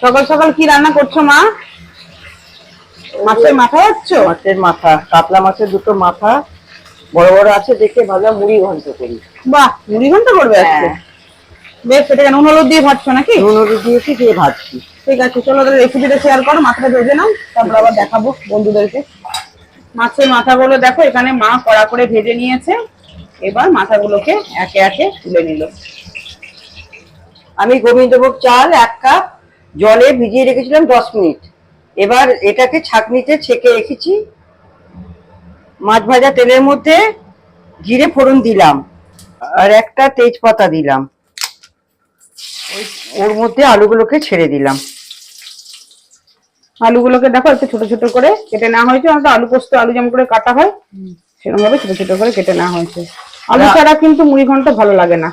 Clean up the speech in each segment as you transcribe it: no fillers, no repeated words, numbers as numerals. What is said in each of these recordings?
সকাল সকাল কি রান্না করছো মা? মাছের মাথা হচ্ছে? মাছের মাথা, কাতলা মাছের দুটো মাথা বড় বড় আছে দেখে ভাবলাম মুড়ি ঘন্ট করি। বাহ, মুড়ি ঘন্ট করবে আজকে? বেশ, সেটাকে নুন হলুদ দিয়ে ভাজছো নাকি? নুন হলুদ দিয়েছি, দিয়ে ভাজছি। ঠিক আছে, চলো তাহলে রেসিপিটা শেয়ার করো, মাথাটা ভেজে নাও, তারপর আবার দেখাবো বন্ধুদেরকে। মাছের মাথাগুলো দেখো এখানে মা কড়া করে ভেজে নিয়েছে। এবার মাথাগুলোকে একে একে তুলে নিল। আমি গোবিন্দভোগ চাল 1 কাপ জলে ভিজিয়ে রেখেছিলাম 10 মিনিট। এবার এটাকে ছাঁকনিতে ছেঁকে রেখেছি। মাছ ভাজা তেলের মধ্যে জিরে ফোড়ন দিলাম আর একটা তেজপাতা দিলাম। ওর মধ্যে আলুগুলোকে ছেড়ে দিলাম। আলুগুলোকে দেখো একটু ছোট ছোট করে কেটে নেওয়া হয়েছে। আমাদের আলু পোস্ত আলু যেমন করে কাটা হয় সেরকম ভাবে ছোট ছোট করে কেটে নেওয়া হয়েছে। আলু ছাড়া কিন্তু মুড়ি ঘন্ট ভালো লাগে না।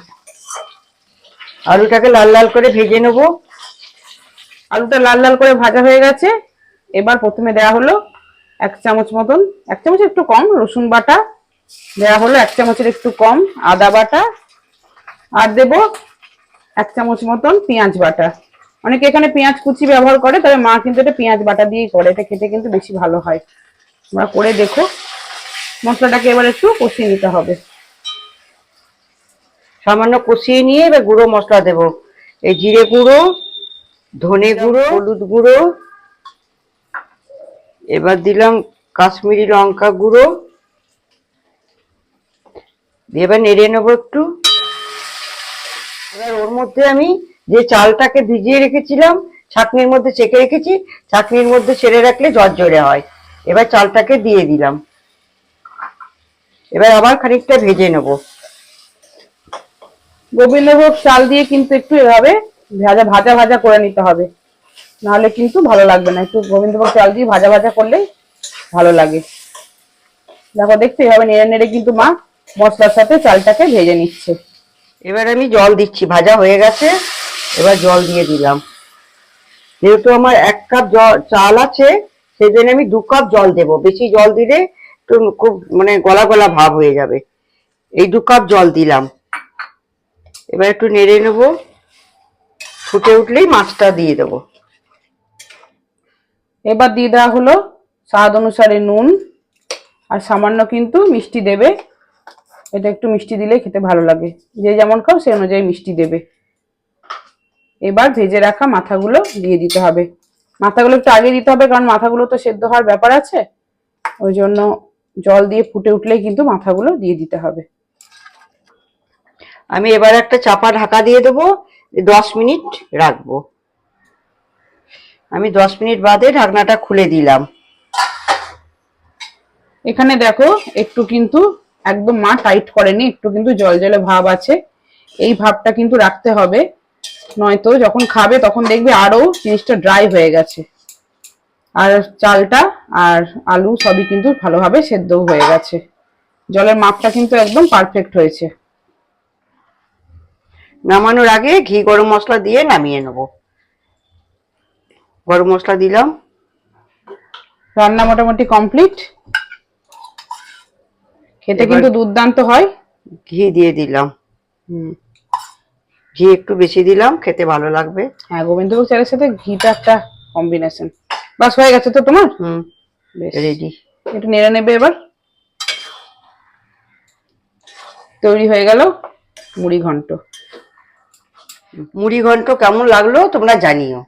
আলুটাকে লাল লাল করে ভেজে নেবো। আলুটা লাল লাল করে ভাজা হয়ে গেছে। এবার প্রথমে দেয়া হলো 1 চামচ মতন, 1 চামচ একটু কম রসুন বাটা দেয়া হলো, 1 চামচের একটু কম আদা বাটা, আর দেবো 1 চামচ মতন পেঁয়াজ বাটা। অনেকে এখানে পেঁয়াজ কুচি ব্যবহার করে, তবে মা কিন্তু এটা পেঁয়াজ বাটা দিয়েই করে। এটা খেতে কিন্তু বেশি ভালো হয়। তোমরা করে দেখো। মশলাটাকে এবার একটু কষিয়ে নিতে হবে। সামান্য কষিয়ে নিয়ে এবার গুঁড়ো মশলা দেবো। এই জিরে গুঁড়ো, ধনে গুঁড়ো, হলুদ গুঁড়ো, এবার দিলাম কাশ্মীরি লঙ্কা গুঁড়ো। এবার নেড়ে নেবো একটু। এবার ওর মধ্যে আমি যে চালটাকে ভিজিয়ে রেখেছিলাম, ছাঁকনির মধ্যে ছেঁকে রেখেছি, ছাঁকনির মধ্যে ছেড়ে রাখলে ঝরঝরে হয়। এবার চালটাকে দিয়ে দিলাম। এবার আবার খানিকটা ভেজে নেবো। গোবিন্দভোগ চাল দিয়ে কিন্তু একটু এভাবে ভাজা ভাজা ভাজা করে নিতে হবে, নাহলে কিন্তু ভালো লাগবে না। একটু গোবিন্দভোগ চাল দিয়ে ভাজা ভাজা করলেই ভালো লাগে। দেখো, দেখছো এভাবে নেড়ে নেড়ে কিন্তু মা মশলার সাথে চালটাকে ভেজে নিচ্ছে। এবার আমি জল দিচ্ছি, ভাজা হয়ে গেছে। এবার জল দিয়ে দিলাম। যেহেতু আমার 1 কাপ চাল আছে, সেই জন্য আমি 2 কাপ জল দেবো। বেশি জল দিলে একটু খুব মানে গলা গলা ভাব হয়ে যাবে। এই 2 কাপ জল দিলাম। এবার একটু নেড়ে নেবো। ফুটে উঠলেই মাছটা দিয়ে দেবো। এবার দিয়ে দেওয়া হলো স্বাদ অনুসারে নুন, আর সামান্য কিন্তু মিষ্টি দেবে। এটা একটু মিষ্টি দিলে খেতে ভালো লাগে। যে যেমন খাও সেই অনুযায়ী মিষ্টি দেবে। এবার ভেজে রাখা মাথাগুলো দিয়ে দিতে হবে। মাথাগুলো একটু আগে দিতে হবে, কারণ মাথাগুলো তো সেদ্ধ হওয়ার ব্যাপার আছে। ওই জন্য জল দিয়ে ফুটে উঠলেই কিন্তু মাথাগুলো দিয়ে দিতে হবে। আমি এবার একটা চাপা ঢাকা দিয়ে দেবো। 10 মিনিট রাখবো। আমি 10 মিনিট বাদে ঢাকনাটা খুলে দিলাম। এখানে দেখো একটু কিন্তু একদম মা টাইট করেনি, একটু কিন্তু জল জলে ভাব আছে। এই ভাবটা কিন্তু রাখতে হবে, নয়তো যখন খাবে তখন দেখবে আরো জিনিসটা ড্রাই হয়ে গেছে। আর চালটা আর আলু সবই কিন্তু ভালোভাবে সেদ্ধ হয়ে গেছে। জলের মাপটা কিন্তু একদম পারফেক্ট হয়েছে। নামানোর আগে ঘি গরম মশলা দিয়ে নামিয়ে নেবো। গরম মশলা দিলাম। রান্না মোটামুটি কমপ্লিট। খেতে কিন্তু দুর্দান্ত হয়। ঘি দিয়ে দিলাম। ঘি একটু বেশি দিলাম, খেতে ভালো লাগবে। হ্যাঁ, গোবিন্দভোগ চালের সাথে ঘিটা একটা কম্বিনেশন। বাস, হয়ে গেছে তো তোমার? বেশ, রেডি। একটু নেড়ে নেবে। এবার তৈরি হয়ে গেল মুড়ি ঘন্ট। মুড়ি ঘন্ট কেমন লাগলো তোমরা জানিও।